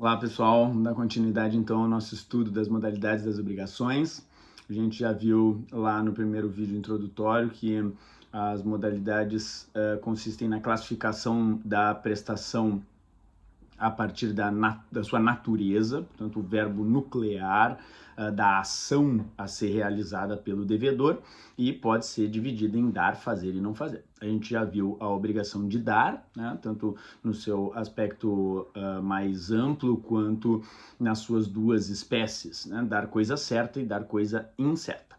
Olá pessoal, vamos dar continuidade então ao nosso estudo das modalidades das obrigações. A gente já viu lá no primeiro vídeo introdutório que as modalidades consistem na classificação da prestação a partir da sua natureza, portanto o verbo nuclear da ação a ser realizada pelo devedor, e pode ser dividida em dar, fazer e não fazer. A gente já viu a obrigação de dar, né, tanto no seu aspecto mais amplo quanto nas suas duas espécies, né, dar coisa certa e dar coisa incerta.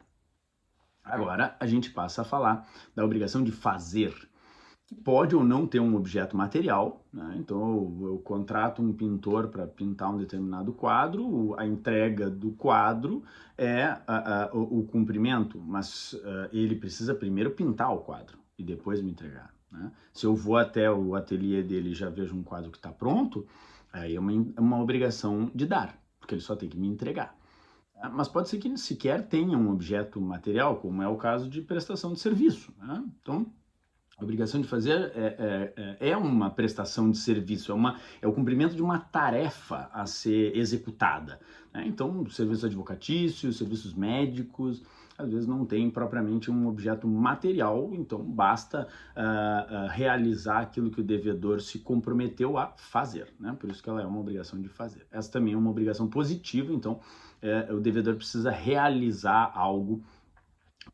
Agora a gente passa a falar da obrigação de fazer, que pode ou não ter um objeto material, né? Então eu contrato um pintor para pintar um determinado quadro, a entrega do quadro é o cumprimento, mas ele precisa primeiro pintar o quadro e depois me entregar, né? Se eu vou até o ateliê dele e já vejo um quadro que está pronto, aí é uma obrigação de dar, porque ele só tem que me entregar. Mas pode ser que ele sequer tenha um objeto material, como é o caso de prestação de serviço, né? Então, a obrigação de fazer é uma prestação de serviço, é o cumprimento de uma tarefa a ser executada, né? Então, serviços advocatícios, serviços médicos, às vezes não tem propriamente um objeto material, então basta realizar aquilo que o devedor se comprometeu a fazer, né? Por isso que ela é uma obrigação de fazer. Essa também é uma obrigação positiva, então o devedor precisa realizar algo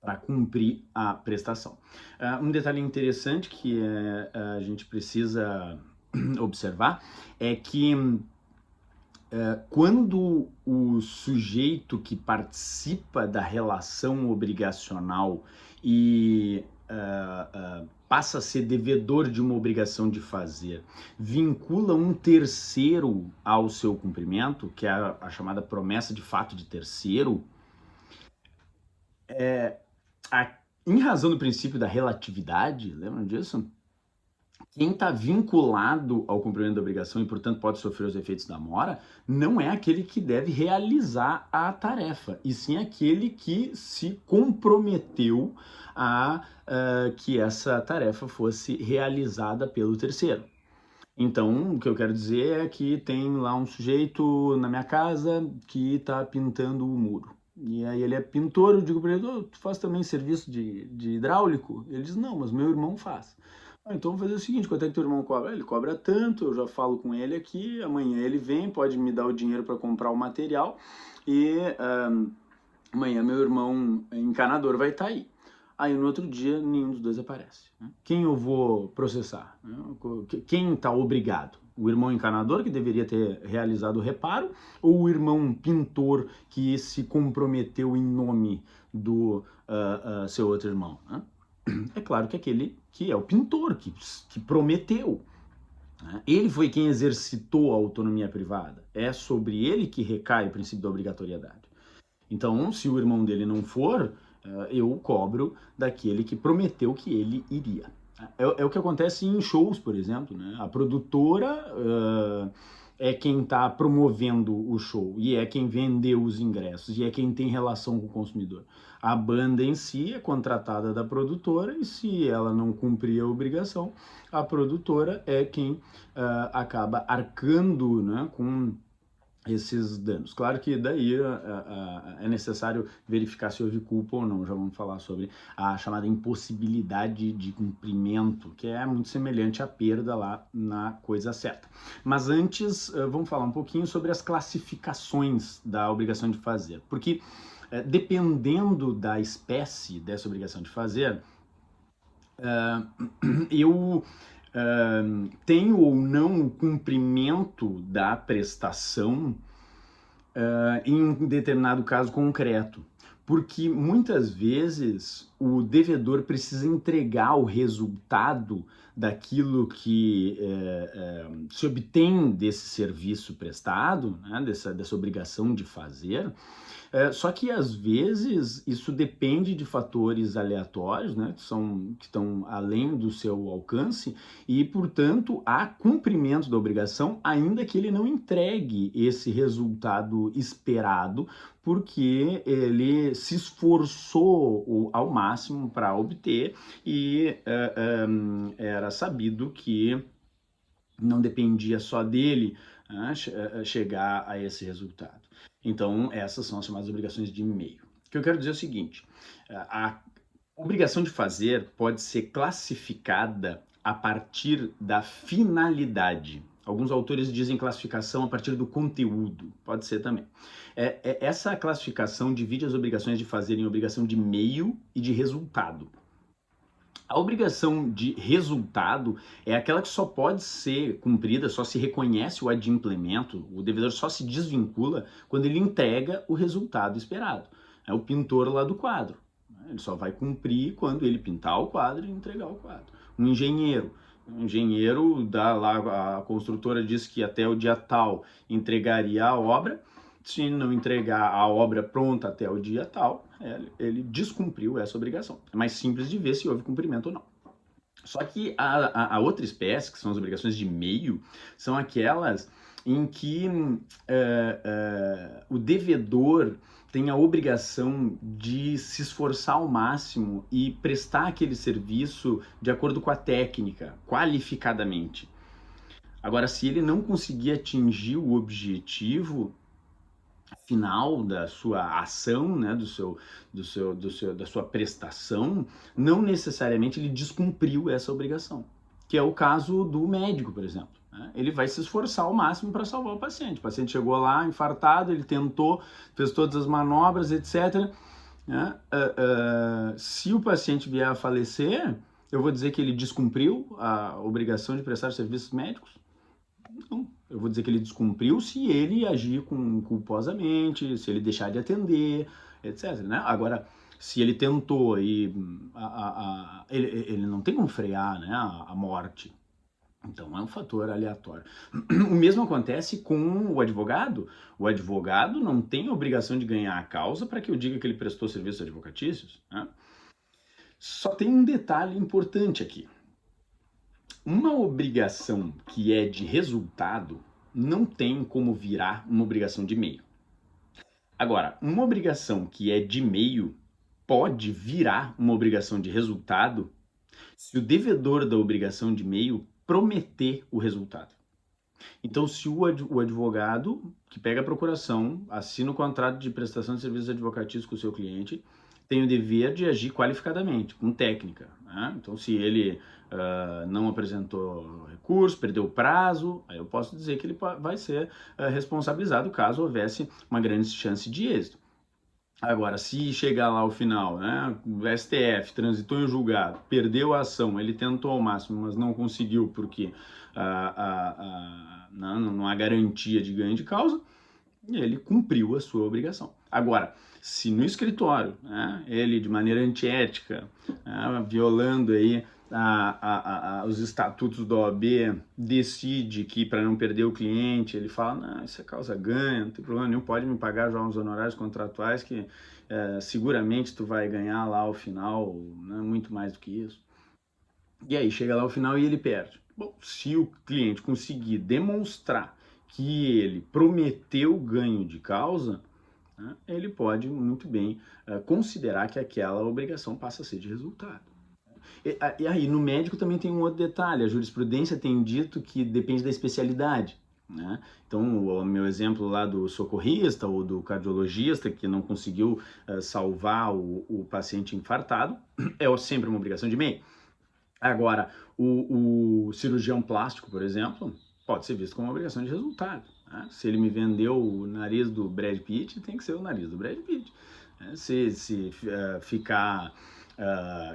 para cumprir a prestação. Um detalhe interessante que a gente precisa observar é que quando o sujeito que participa da relação obrigacional e passa a ser devedor de uma obrigação de fazer, vincula um terceiro ao seu cumprimento, que é a chamada promessa de fato de terceiro, em razão do princípio da relatividade, lembram disso? Quem está vinculado ao cumprimento da obrigação e, portanto, pode sofrer os efeitos da mora, não é aquele que deve realizar a tarefa, e sim aquele que se comprometeu a que essa tarefa fosse realizada pelo terceiro. Então, o que eu quero dizer é que tem lá um sujeito na minha casa que está pintando o muro. E aí ele é pintor, eu digo para ele, oh, tu faz também serviço de hidráulico? Ele diz, não, mas meu irmão faz. Então vou fazer o seguinte, quanto é que teu irmão cobra? Ele cobra tanto, eu já falo com ele aqui, amanhã ele vem, pode me dar o dinheiro para comprar o material e amanhã meu irmão encanador vai estar aí. Aí no outro dia nenhum dos dois aparece, né? Quem eu vou processar? Quem está obrigado? O irmão encanador, que deveria ter realizado o reparo, ou o irmão pintor que se comprometeu em nome do seu outro irmão, né? É claro que aquele que é o pintor, que prometeu, né? Ele foi quem exercitou a autonomia privada. É sobre ele que recai o princípio da obrigatoriedade. Então, se o irmão dele não for, eu cobro daquele que prometeu que ele iria. É o que acontece em shows, por exemplo, né? A produtora é quem está promovendo o show e é quem vendeu os ingressos e é quem tem relação com o consumidor. A banda em si é contratada da produtora e se ela não cumprir a obrigação, a produtora é quem acaba arcando, né, com esses danos. Claro que daí é necessário verificar se houve culpa ou não. Já vamos falar sobre a chamada impossibilidade de cumprimento, que é muito semelhante à perda lá na coisa certa. Mas antes, vamos falar um pouquinho sobre as classificações da obrigação de fazer. Porque dependendo da espécie dessa obrigação de fazer, eu tenho ou não o cumprimento da prestação em um determinado caso concreto. Porque muitas vezes o devedor precisa entregar o resultado daquilo que se obtém desse serviço prestado, né, dessa obrigação de fazer. Só que às vezes isso depende de fatores aleatórios, né, que estão além do seu alcance e, portanto, há cumprimento da obrigação, ainda que ele não entregue esse resultado esperado, porque ele se esforçou ao máximo para obter e era sabido que não dependia só dele chegar a esse resultado. Então, essas são as chamadas obrigações de meio. O que eu quero dizer é o seguinte, a obrigação de fazer pode ser classificada a partir da finalidade. Alguns autores dizem classificação a partir do conteúdo, pode ser também. Essa classificação divide as obrigações de fazer em obrigação de meio e de resultado. A obrigação de resultado é aquela que só pode ser cumprida, só se reconhece o adimplemento, o devedor só se desvincula quando ele entrega o resultado esperado. É o pintor lá do quadro. Ele só vai cumprir quando ele pintar o quadro e entregar o quadro. Um engenheiro dá lá, a construtora diz que até o dia tal entregaria a obra. Se não entregar a obra pronta até o dia tal, ele descumpriu essa obrigação. É mais simples de ver se houve cumprimento ou não. Só que a outra espécie, que são as obrigações de meio, são aquelas em que o devedor tem a obrigação de se esforçar ao máximo e prestar aquele serviço de acordo com a técnica, qualificadamente. Agora, se ele não conseguir atingir o objetivo final da sua ação, né, da sua prestação, não necessariamente ele descumpriu essa obrigação, que é o caso do médico, por exemplo. Ele vai se esforçar ao máximo para salvar o paciente. O paciente chegou lá infartado, ele tentou, fez todas as manobras, etc. Se o paciente vier a falecer, eu vou dizer que ele descumpriu a obrigação de prestar serviços médicos? Não. Eu vou dizer que ele descumpriu se ele agir culposamente, se ele deixar de atender, etc. Né? Agora, se ele tentou e ele não tem como frear, né, a morte. Então é um fator aleatório. O mesmo acontece com o advogado. O advogado não tem a obrigação de ganhar a causa para que eu diga que ele prestou serviços advocatícios. Né? Só tem um detalhe importante aqui. Uma obrigação que é de resultado não tem como virar uma obrigação de meio. Agora, uma obrigação que é de meio pode virar uma obrigação de resultado se o devedor da obrigação de meio prometer o resultado. Então, se o advogado que pega a procuração, assina o contrato de prestação de serviços advocatícios com o seu cliente, tem o dever de agir qualificadamente, com técnica. Né? Então, se ele não apresentou recurso, perdeu o prazo, aí eu posso dizer que ele vai ser responsabilizado caso houvesse uma grande chance de êxito. Agora, se chegar lá ao final, né, o STF transitou em julgado, perdeu a ação, ele tentou ao máximo, mas não conseguiu porque não há garantia de ganho de causa, ele cumpriu a sua obrigação. Agora, se no escritório, né, ele de maneira antiética, violando aí os estatutos da OAB, decide que para não perder o cliente, ele fala, não, isso é causa ganha, não tem problema nenhum, pode me pagar já uns honorários contratuais que seguramente tu vai ganhar lá ao final, né, muito mais do que isso. E aí chega lá ao final e ele perde. Bom, se o cliente conseguir demonstrar que ele prometeu ganho de causa, né, ele pode muito bem considerar que aquela obrigação passa a ser de resultado. E aí, no médico também tem um outro detalhe, a jurisprudência tem dito que depende da especialidade. Né? Então, o meu exemplo lá do socorrista ou do cardiologista que não conseguiu salvar o paciente infartado, é sempre uma obrigação de meio. Agora, o cirurgião plástico, por exemplo, pode ser visto como uma obrigação de resultado. Né? Se ele me vendeu o nariz do Brad Pitt, tem que ser o nariz do Brad Pitt. Né? Se ficar...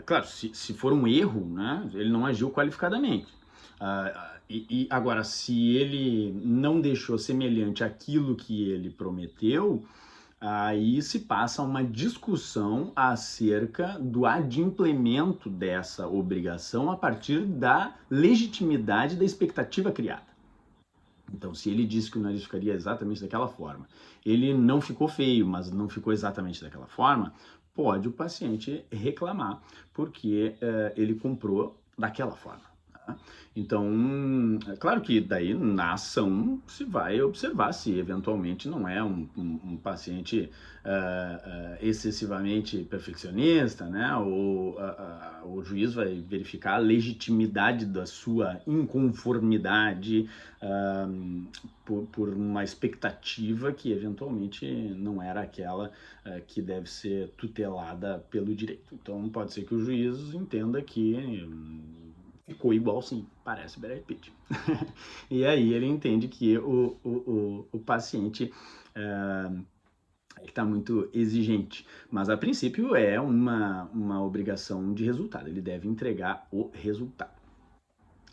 claro, se for um erro, né, ele não agiu qualificadamente. Agora, se ele não deixou semelhante aquilo que ele prometeu, aí se passa uma discussão acerca do adimplemento dessa obrigação a partir da legitimidade da expectativa criada. Então, se ele disse que o nariz ficaria exatamente daquela forma, ele não ficou feio, mas não ficou exatamente daquela forma, pode o paciente reclamar, porque ele comprou daquela forma. Tá? Então, é claro que daí na ação se vai observar se eventualmente não é um paciente excessivamente perfeccionista, né? Ou o juiz vai verificar a legitimidade da sua inconformidade ah, por uma expectativa que eventualmente não era aquela que deve ser tutelada pelo direito. Então, pode ser que o juiz entenda que ficou igual sim, parece Brad Pitt. E aí ele entende que o paciente está muito exigente, mas a princípio é uma obrigação de resultado, ele deve entregar o resultado.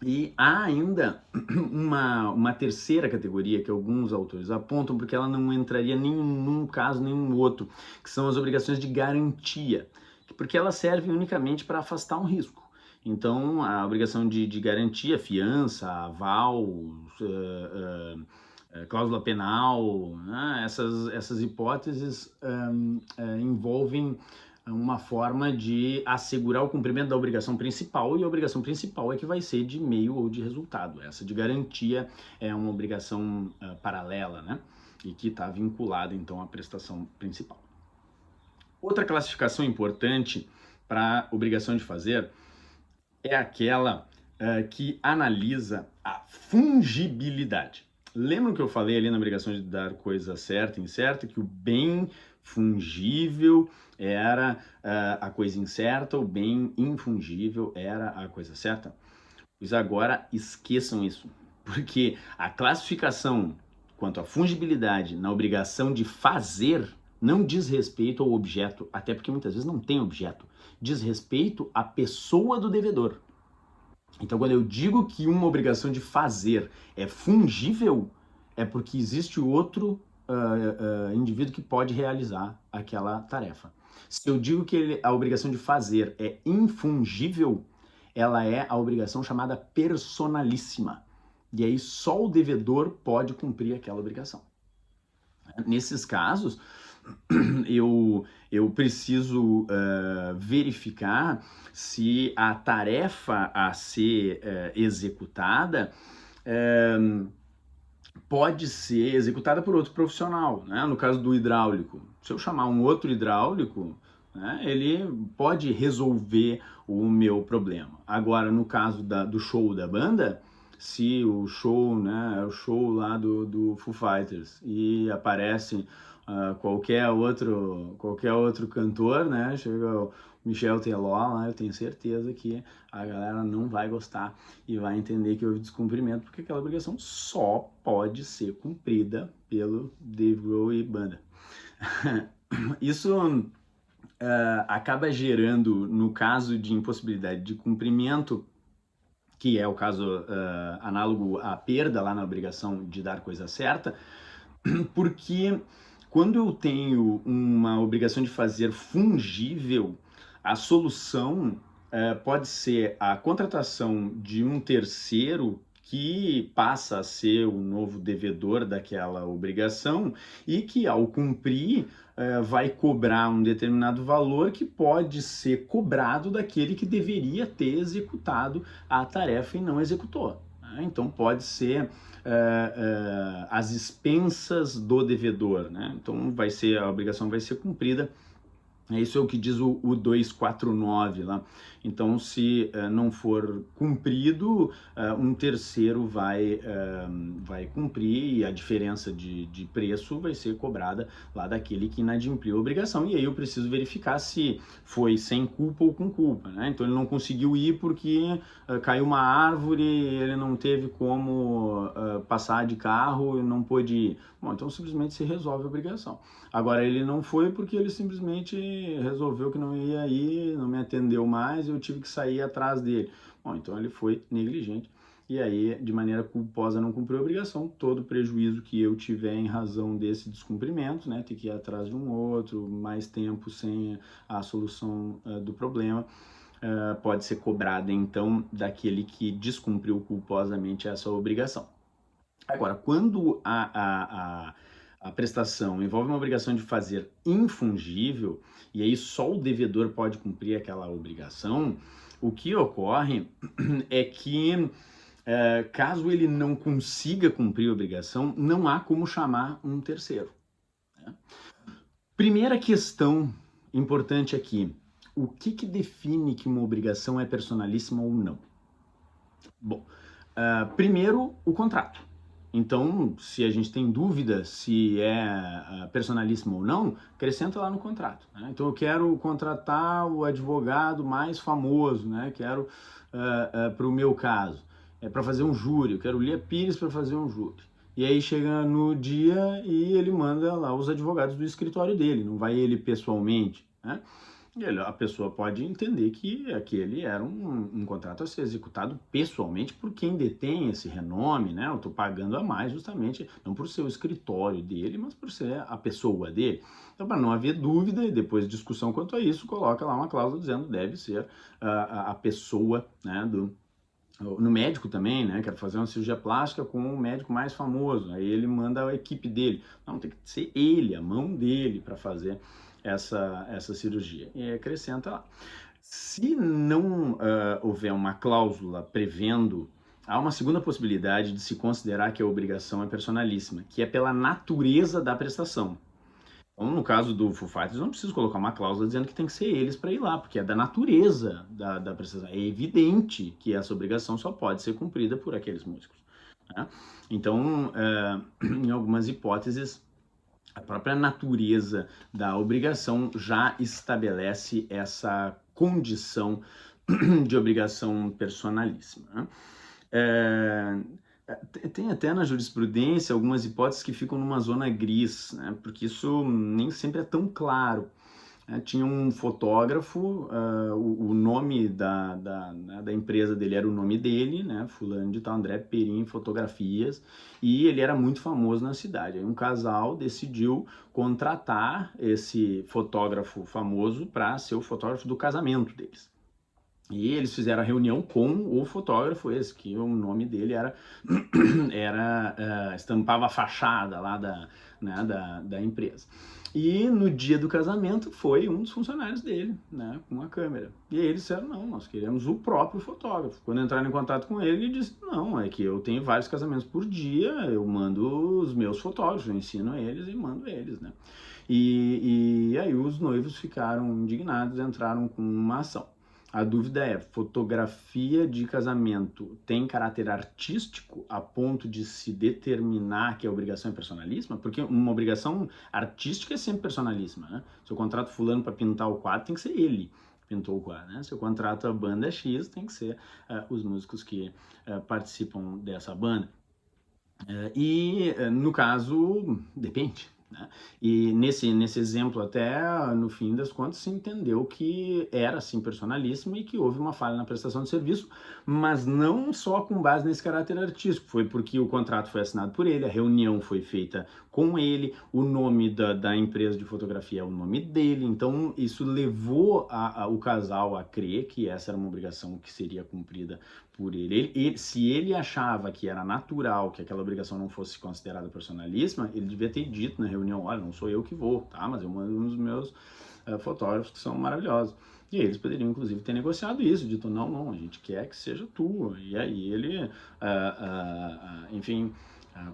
E há ainda uma terceira categoria que alguns autores apontam, porque ela não entraria nem num caso nem no outro, que são as obrigações de garantia, porque elas servem unicamente para afastar um risco. Então, a obrigação de garantia, fiança, aval, cláusula penal, né? Essas hipóteses envolvem uma forma de assegurar o cumprimento da obrigação principal, e a obrigação principal é que vai ser de meio ou de resultado. Essa de garantia é uma obrigação paralela, né? E que está vinculada então à prestação principal. Outra classificação importante para obrigação de fazer é aquela que analisa a fungibilidade. Lembram que eu falei ali na obrigação de dar coisa certa e incerta, que o bem fungível era a coisa incerta, o bem infungível era a coisa certa? Pois agora esqueçam isso, porque a classificação quanto à fungibilidade na obrigação de fazer não diz respeito ao objeto, até porque muitas vezes não tem objeto, diz respeito à pessoa do devedor. Então, quando eu digo que uma obrigação de fazer é fungível, é porque existe outro indivíduo que pode realizar aquela tarefa. Se eu digo que a obrigação de fazer é infungível, ela é a obrigação chamada personalíssima. E aí só o devedor pode cumprir aquela obrigação. Nesses casos, eu preciso verificar se a tarefa a ser executada pode ser executada por outro profissional, né? No caso do hidráulico, se eu chamar um outro hidráulico, né, ele pode resolver o meu problema. Agora, no caso do show da banda, se o show, né, é o show lá do Foo Fighters e aparece qualquer outro cantor, né, chega o Michel Teló lá, eu tenho certeza que a galera não vai gostar e vai entender que houve descumprimento, porque aquela obrigação só pode ser cumprida pelo Dave Grohl e banda. Isso acaba gerando, no caso de impossibilidade de cumprimento, que é o caso análogo à perda lá na obrigação de dar coisa certa, porque quando eu tenho uma obrigação de fazer fungível, a solução pode ser a contratação de um terceiro que passa a ser o novo devedor daquela obrigação e que, ao cumprir, vai cobrar um determinado valor que pode ser cobrado daquele que deveria ter executado a tarefa e não executou. Então pode ser as expensas do devedor, né? Então a obrigação vai ser cumprida. Isso é o que diz o 249 lá. Então, se não for cumprido, um terceiro vai cumprir e a diferença de preço vai ser cobrada lá daquele que inadimpliu a obrigação. E aí eu preciso verificar se foi sem culpa ou com culpa, né? Então, ele não conseguiu ir porque caiu uma árvore, ele não teve como passar de carro e não pôde ir. Bom, então simplesmente se resolve a obrigação. Agora, ele não foi porque ele simplesmente resolveu que não ia ir, não me atendeu mais, eu tive que sair atrás dele. Bom, então ele foi negligente e aí, de maneira culposa, não cumpriu a obrigação. Todo prejuízo que eu tiver em razão desse descumprimento, né, ter que ir atrás de um outro, mais tempo sem a solução do problema, pode ser cobrada, então, daquele que descumpriu culposamente essa obrigação. Agora, quando a prestação envolve uma obrigação de fazer infungível, e aí só o devedor pode cumprir aquela obrigação, O que ocorre é que, caso ele não consiga cumprir a obrigação, não há como chamar um terceiro, né? Primeira questão importante aqui: o que define que uma obrigação é personalíssima ou não? Bom, primeiro, o contrato. Então, se a gente tem dúvida se é personalíssimo ou não, acrescenta lá no contrato, né? Então, eu quero contratar o advogado mais famoso, né? Quero, para o meu caso, para fazer um júri, eu quero o Lia Pires para fazer um júri. E aí chega no dia e ele manda lá os advogados do escritório dele, não vai ele pessoalmente, né? A pessoa pode entender que aquele era um contrato a ser executado pessoalmente por quem detém esse renome, né? Eu estou pagando a mais justamente, não por ser o escritório dele, mas por ser a pessoa dele. Então, para não haver dúvida e depois discussão quanto a isso, coloca lá uma cláusula dizendo que deve ser a pessoa, né, no médico também, né? Quero fazer uma cirurgia plástica com o médico mais famoso. Aí ele manda a equipe dele. Não, tem que ser ele, a mão dele, para fazer essa cirurgia. E acrescenta lá. Se não houver uma cláusula prevendo, há uma segunda possibilidade de se considerar que a obrigação é personalíssima, que é pela natureza da prestação. Então, no caso do Foo Fighters, não preciso colocar uma cláusula dizendo que tem que ser eles para ir lá, porque é da natureza da prestação. É evidente que essa obrigação só pode ser cumprida por aqueles músicos, né? Então, em algumas hipóteses, a própria natureza da obrigação já estabelece essa condição de obrigação personalíssima, né? Tem até na jurisprudência algumas hipóteses que ficam numa zona gris, né? Porque isso nem sempre é tão claro, né? Tinha um fotógrafo, o nome né, da empresa dele era o nome dele, né? Fulano de tal, André Perim Fotografias, e ele era muito famoso na cidade. Aí um casal decidiu contratar esse fotógrafo famoso para ser o fotógrafo do casamento deles. E eles fizeram a reunião com o fotógrafo esse, que o nome dele estampava a fachada lá né, da empresa. E no dia do casamento foi um dos funcionários dele, né, com a câmera. E aí eles disseram, não, nós queremos o próprio fotógrafo. Quando entraram em contato com ele, ele disse, não, é que eu tenho vários casamentos por dia, eu mando os meus fotógrafos, eu ensino eles e mando eles, né. E aí os noivos ficaram indignados, entraram com uma ação. A dúvida é, fotografia de casamento tem caráter artístico a ponto de se determinar que a obrigação é personalíssima? Porque uma obrigação artística é sempre personalíssima, né? Se eu contrato fulano para pintar o quadro, tem que ser ele que pintou o quadro, né? Se eu contrato a banda X, tem que ser os músicos que participam dessa banda. No caso, depende, né? E nesse exemplo, até no fim das contas, se entendeu que era sim personalíssimo e que houve uma falha na prestação de serviço, mas não só com base nesse caráter artístico, foi porque o contrato foi assinado por ele, a reunião foi feita com ele, o nome da empresa de fotografia é o nome dele, então isso levou o casal a crer que essa era uma obrigação que seria cumprida por ele. Se ele achava que era natural que aquela obrigação não fosse considerada personalíssima, ele devia ter dito na reunião, olha, não sou eu que vou, tá? Mas eu mando um dos meus fotógrafos que são maravilhosos. E eles poderiam, inclusive, ter negociado isso, dito, não, a gente quer que seja tu. E aí ele, enfim,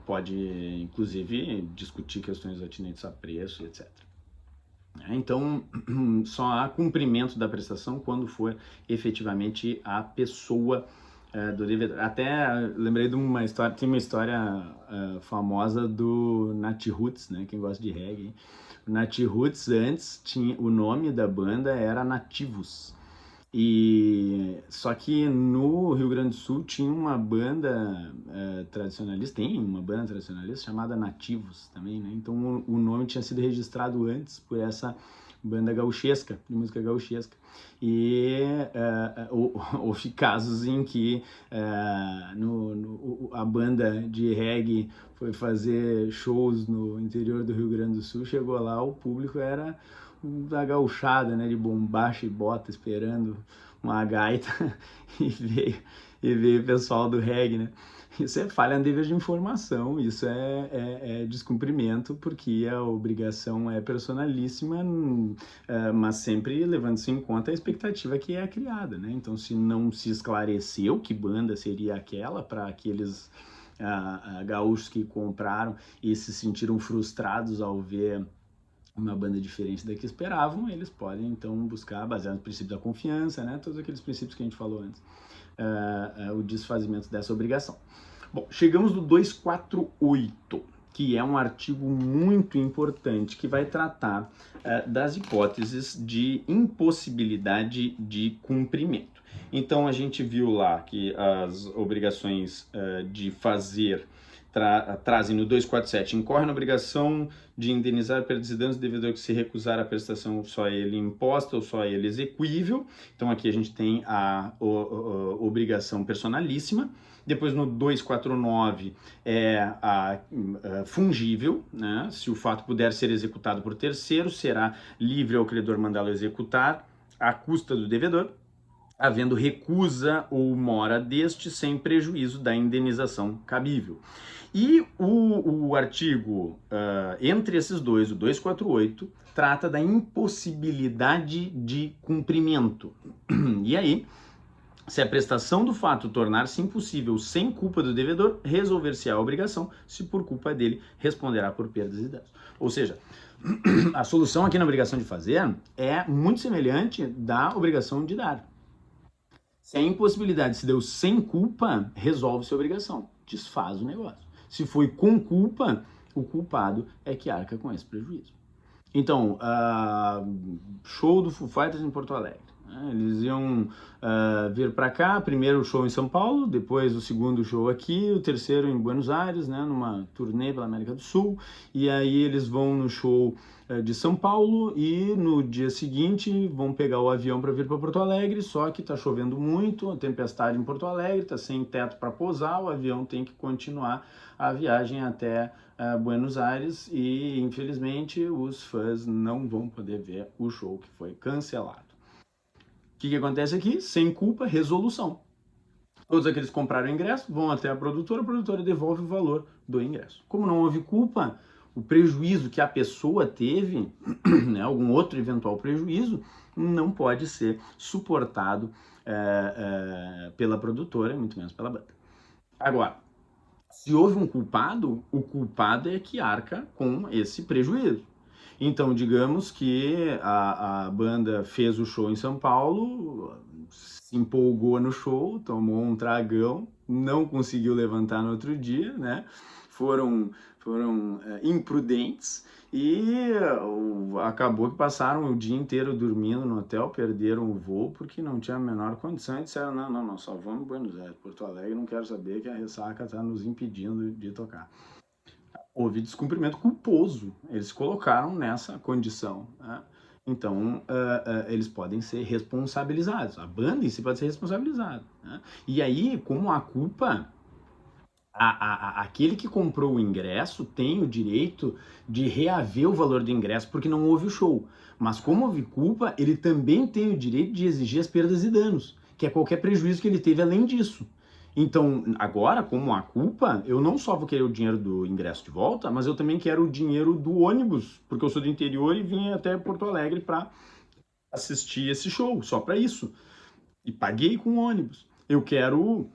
pode, inclusive, discutir questões atinentes a preço, etc. Então, só há cumprimento da prestação quando for efetivamente a pessoa do devedor. Até lembrei de uma história, tem uma história famosa do Nat Roots, né? Quem gosta de reggae. O Nat Roots antes tinha o nome da banda era Nativos. E só que no Rio Grande do Sul tinha uma banda tradicionalista, tem uma banda tradicionalista chamada Nativos também, né? Então o nome tinha sido registrado antes por essa banda gauchesca, de música gauchesca. E houve casos em que a banda de reggae foi fazer shows no interior do Rio Grande do Sul, chegou lá, o público era da gauchada, né, de bombacha e bota, esperando uma gaita, e veio o pessoal do reggae, né. Isso é falha no dever de informação, isso é descumprimento, porque a obrigação é personalíssima, mas sempre levando-se em conta a expectativa que é criada, né? Então, se não se esclareceu que banda seria aquela para aqueles gaúchos que compraram e se sentiram frustrados ao ver uma banda diferente da que esperavam, eles podem então buscar, baseado no princípio da confiança, né? Todos aqueles princípios que a gente falou antes, o desfazimento dessa obrigação. Bom, chegamos no 248, que é um artigo muito importante que vai tratar das hipóteses de impossibilidade de cumprimento. Então, a gente viu lá que as obrigações de fazer trazem no 247, incorre na obrigação de indenizar perdas e danos do devedor que se recusar a prestação só ele imposta ou só ele exequível. Então aqui a gente tem a obrigação personalíssima. Depois no 249 é a fungível, né? Se o fato puder ser executado por terceiro, será livre ao credor mandá-lo executar à custa do devedor, havendo recusa ou mora deste sem prejuízo da indenização cabível. E o artigo, entre esses dois, o 248, trata da impossibilidade de cumprimento. E aí, se a prestação do fato tornar-se impossível sem culpa do devedor, resolver-se a obrigação, se por culpa dele, responderá por perdas e danos. Ou seja, a solução aqui na obrigação de fazer é muito semelhante da obrigação de dar. Se a impossibilidade se deu sem culpa, resolve-se a obrigação, desfaz o negócio. Se foi com culpa, o culpado é que arca com esse prejuízo. Então, show do Foo Fighters em Porto Alegre. Eles iam vir para cá, primeiro o show em São Paulo, depois o segundo show aqui, o terceiro em Buenos Aires, né, numa turnê pela América do Sul, e aí eles vão no show de São Paulo e no dia seguinte vão pegar o avião para vir para Porto Alegre, só que está chovendo muito, a tempestade em Porto Alegre, está sem teto para pousar, o avião tem que continuar a viagem até Buenos Aires e infelizmente os fãs não vão poder ver o show que foi cancelado. O que acontece aqui? Sem culpa, resolução. Todos aqueles que compraram o ingresso vão até a produtora devolve o valor do ingresso. Como não houve culpa, o prejuízo que a pessoa teve, né, algum outro eventual prejuízo, não pode ser suportado pela produtora, muito menos pela banda. Agora, se houve um culpado, o culpado é que arca com esse prejuízo. Então, digamos que a banda fez o show em São Paulo, se empolgou no show, tomou um tragão, não conseguiu levantar no outro dia, né? Foram imprudentes e acabou que passaram o dia inteiro dormindo no hotel, perderam o voo porque não tinha a menor condição e disseram, não, só vamos em Buenos Aires, Porto Alegre, não quero saber que a ressaca está nos impedindo de tocar. Houve descumprimento culposo, eles colocaram nessa condição, né? Então, eles podem ser responsabilizados, a banda em si pode ser responsabilizada, né? E aí, como a culpa, aquele que comprou o ingresso tem o direito de reaver o valor do ingresso porque não houve o show, mas como houve culpa, ele também tem o direito de exigir as perdas e danos, que é qualquer prejuízo que ele teve além disso. Então, agora, como há culpa, eu não só vou querer o dinheiro do ingresso de volta, mas eu também quero o dinheiro do ônibus, porque eu sou do interior e vim até Porto Alegre para assistir esse show, só para isso. E paguei com ônibus. Eu quero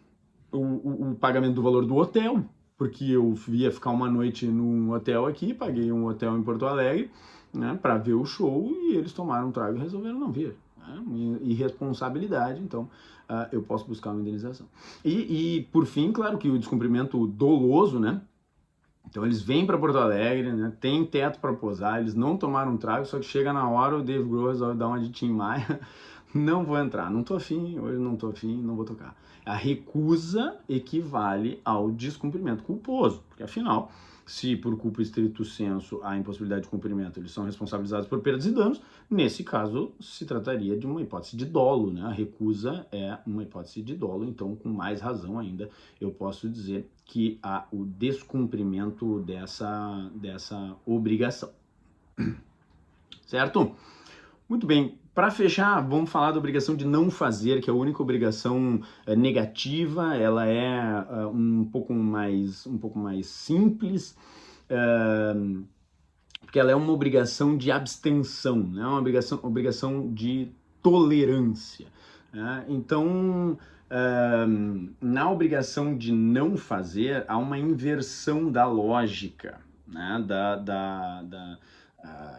o pagamento do valor do hotel, porque eu ia ficar uma noite num hotel aqui, paguei um hotel em Porto Alegre, né, para ver o show e eles tomaram um trago e resolveram não vir. Irresponsabilidade, então eu posso buscar uma indenização. E por fim, claro que o descumprimento doloso, né? Então eles vêm para Porto Alegre, né? Tem teto para posar, eles não tomaram um trago, só que chega na hora o Dave Grohl resolve dar uma de Tim Maia, não vou entrar, não tô afim, hoje não tô afim, não vou tocar. A recusa equivale ao descumprimento culposo, porque afinal, se por culpa estrito sensu há impossibilidade de cumprimento, eles são responsabilizados por perdas e danos, nesse caso se trataria de uma hipótese de dolo, né? A recusa é uma hipótese de dolo, então com mais razão ainda eu posso dizer que há o descumprimento dessa obrigação. Certo? Muito bem. Para fechar, vamos falar da obrigação de não fazer, que é a única obrigação negativa. Ela é um pouco mais simples, porque ela é uma obrigação de abstenção, né? Uma obrigação de tolerância, né? Então, na obrigação de não fazer, há uma inversão da lógica, né?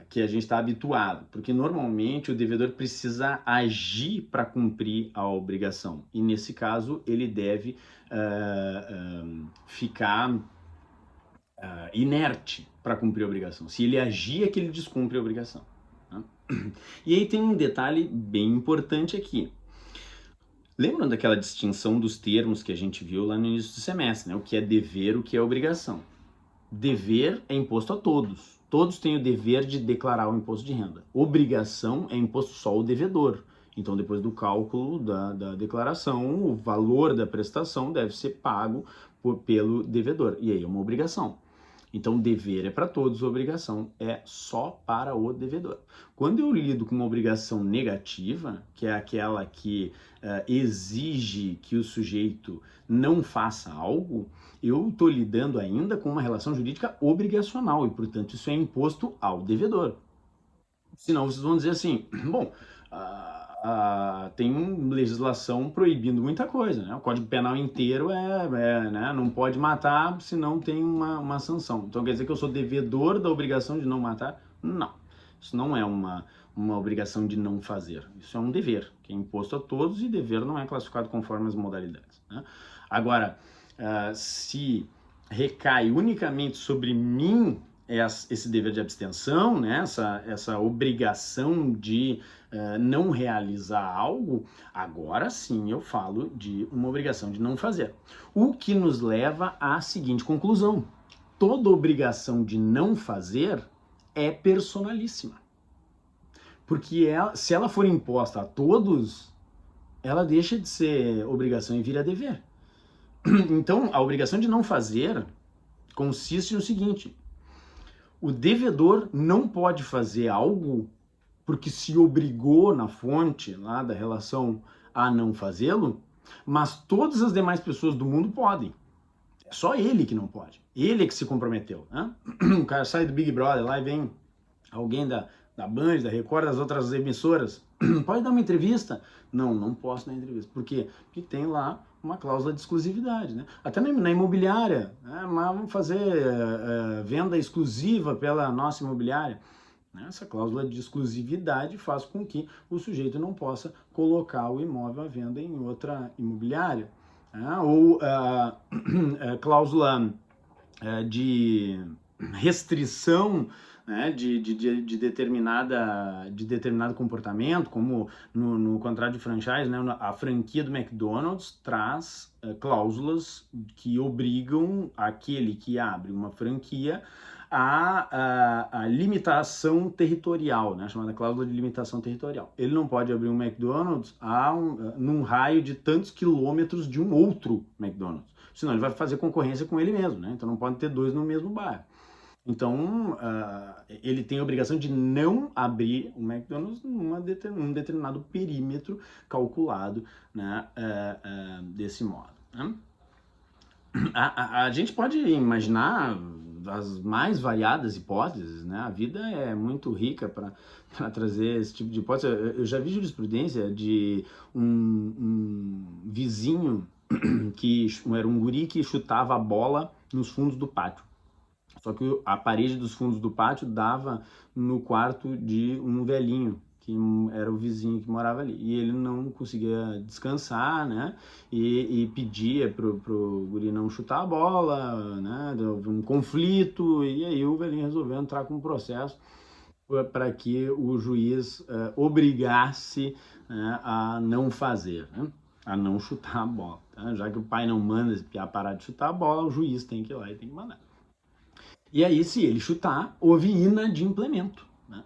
Que a gente está habituado, porque normalmente o devedor precisa agir para cumprir a obrigação, e nesse caso ele deve ficar inerte para cumprir a obrigação. Se ele agir, é que ele descumpre a obrigação, né? E aí tem um detalhe bem importante aqui. Lembram daquela distinção dos termos que a gente viu lá no início do semestre, né? O que é dever, o que é obrigação. Dever é imposto a todos. Todos têm o dever de declarar o imposto de renda. Obrigação é imposto só ao devedor. Então, depois do cálculo da declaração, o valor da prestação deve ser pago pelo devedor. E aí é uma obrigação. Então, dever é para todos, obrigação é só para o devedor. Quando eu lido com uma obrigação negativa, que é aquela que exige que o sujeito não faça algo, eu estou lidando ainda com uma relação jurídica obrigacional e, portanto, isso é imposto ao devedor. Senão vocês vão dizer assim, bom, tem legislação proibindo muita coisa, né? O Código Penal inteiro né? Não pode matar se não tem uma sanção. Então quer dizer que eu sou devedor da obrigação de não matar? Não, isso não é uma obrigação de não fazer. Isso é um dever, que é imposto a todos, e dever não é classificado conforme as modalidades, né? Agora, se recai unicamente sobre mim esse dever de abstenção, né? essa obrigação de não realizar algo, agora sim eu falo de uma obrigação de não fazer. O que nos leva à seguinte conclusão: toda obrigação de não fazer é personalíssima. Porque se ela for imposta a todos, ela deixa de ser obrigação e vira dever. Então, a obrigação de não fazer consiste no seguinte: o devedor não pode fazer algo porque se obrigou na fonte lá da relação a não fazê-lo, mas todas as demais pessoas do mundo podem. É só ele que não pode. Ele é que se comprometeu, né? O cara sai do Big Brother lá e vem alguém da Band, da Record, das outras emissoras. Pode dar uma entrevista? Não posso dar entrevista. Por quê? Porque tem lá uma cláusula de exclusividade, né? Até na imobiliária, né? Mas vamos fazer venda exclusiva pela nossa imobiliária. Essa cláusula de exclusividade faz com que o sujeito não possa colocar o imóvel à venda em outra imobiliária, né? Ou cláusula de restrição, né, de determinado comportamento, como no contrato de franchise, né, a franquia do McDonald's traz cláusulas que obrigam aquele que abre uma franquia a limitação territorial, né, chamada cláusula de limitação territorial. Ele não pode abrir um McDonald's num raio de tantos quilômetros de um outro McDonald's, senão ele vai fazer concorrência com ele mesmo, né? Então não pode ter dois no mesmo bairro. Então, ele tem a obrigação de não abrir um McDonald's num determinado perímetro calculado, né, desse modo, né? A gente pode imaginar as mais variadas hipóteses, né? A vida é muito rica para trazer esse tipo de hipótese. Eu já vi jurisprudência de um vizinho que era um guri que chutava a bola nos fundos do pátio. Só que a parede dos fundos do pátio dava no quarto de um velhinho, que era o vizinho que morava ali. E ele não conseguia descansar, né? E pedia pro guri não chutar a bola, né? Houve um conflito, e aí o velhinho resolveu entrar com um processo para que o juiz obrigasse, né, a não fazer, né? A não chutar a bola, tá? Já que o pai não manda esse piá parar de chutar a bola, o juiz tem que ir lá e tem que mandar. E aí, se ele chutar, houve inadimplemento, né,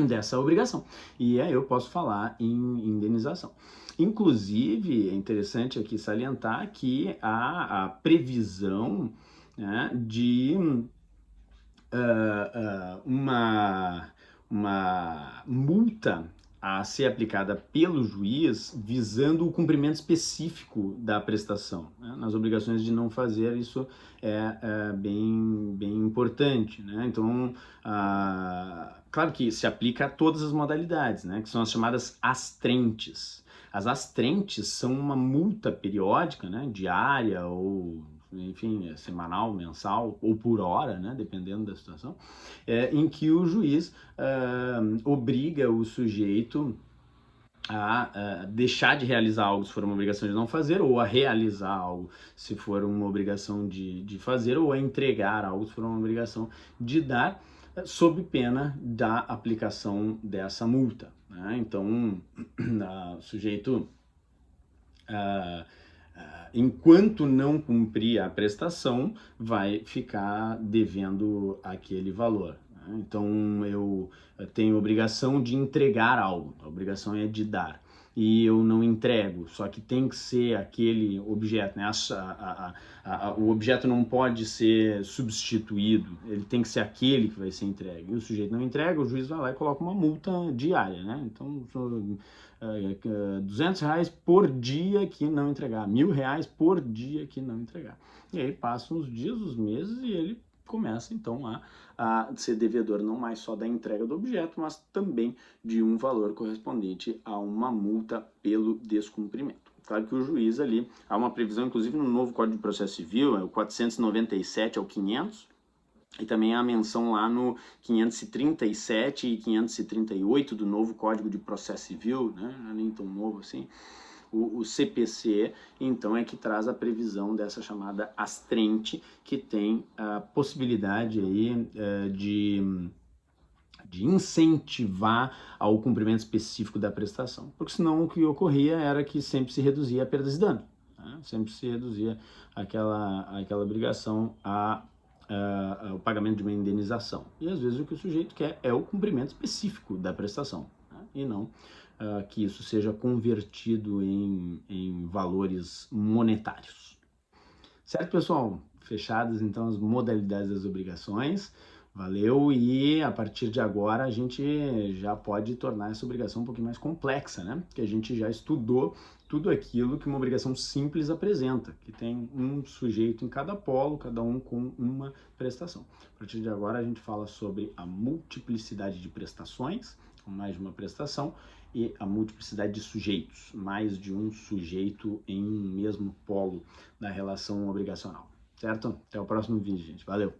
dessa obrigação. E aí eu posso falar em indenização. Inclusive, é interessante aqui salientar que há a previsão, né, de uma multa a ser aplicada pelo juiz visando o cumprimento específico da prestação, né? Nas obrigações de não fazer, isso é bem importante, né? Então, claro que se aplica a todas as modalidades, né? Que são as chamadas astrentes. As astrentes são uma multa periódica, né? Diária ou, enfim, semanal, mensal ou por hora, né? Dependendo da situação, em que o juiz obriga o sujeito a deixar de realizar algo se for uma obrigação de não fazer, ou a realizar algo se for uma obrigação de fazer, ou a entregar algo se for uma obrigação de dar, sob pena da aplicação dessa multa, né? Então, o sujeito, enquanto não cumprir a prestação, vai ficar devendo aquele valor. Então, eu tenho obrigação de entregar algo, a obrigação é de dar, e eu não entrego, só que tem que ser aquele objeto, né? O objeto não pode ser substituído, ele tem que ser aquele que vai ser entregue. E o sujeito não entrega, o juiz vai lá e coloca uma multa diária, né? Então, R$ 200 por dia que não entregar, R$ 1.000 por dia que não entregar. E aí passam os dias, os meses, e ele começa então a ser devedor não mais só da entrega do objeto, mas também de um valor correspondente a uma multa pelo descumprimento. Claro que o juiz ali, há uma previsão, inclusive no novo Código de Processo Civil, é o 497 ao 500, e também há a menção lá no 537 e 538 do novo Código de Processo Civil, né? Não é nem tão novo assim, o CPC, então, é que traz a previsão dessa chamada astrente, que tem a possibilidade aí de incentivar ao cumprimento específico da prestação, porque senão o que ocorria era que sempre se reduzia a perdas e danos, né? Sempre se reduzia aquela obrigação o pagamento de uma indenização. E às vezes o que o sujeito quer é o cumprimento específico da prestação, né? E não que isso seja convertido em valores monetários. Certo, pessoal? Fechadas então as modalidades das obrigações. Valeu, e a partir de agora a gente já pode tornar essa obrigação um pouquinho mais complexa, né? Que a gente já estudou tudo aquilo que uma obrigação simples apresenta, que tem um sujeito em cada polo, cada um com uma prestação. A partir de agora a gente fala sobre a multiplicidade de prestações, com mais de uma prestação, e a multiplicidade de sujeitos, mais de um sujeito em um mesmo polo da relação obrigacional. Certo? Até o próximo vídeo, gente. Valeu!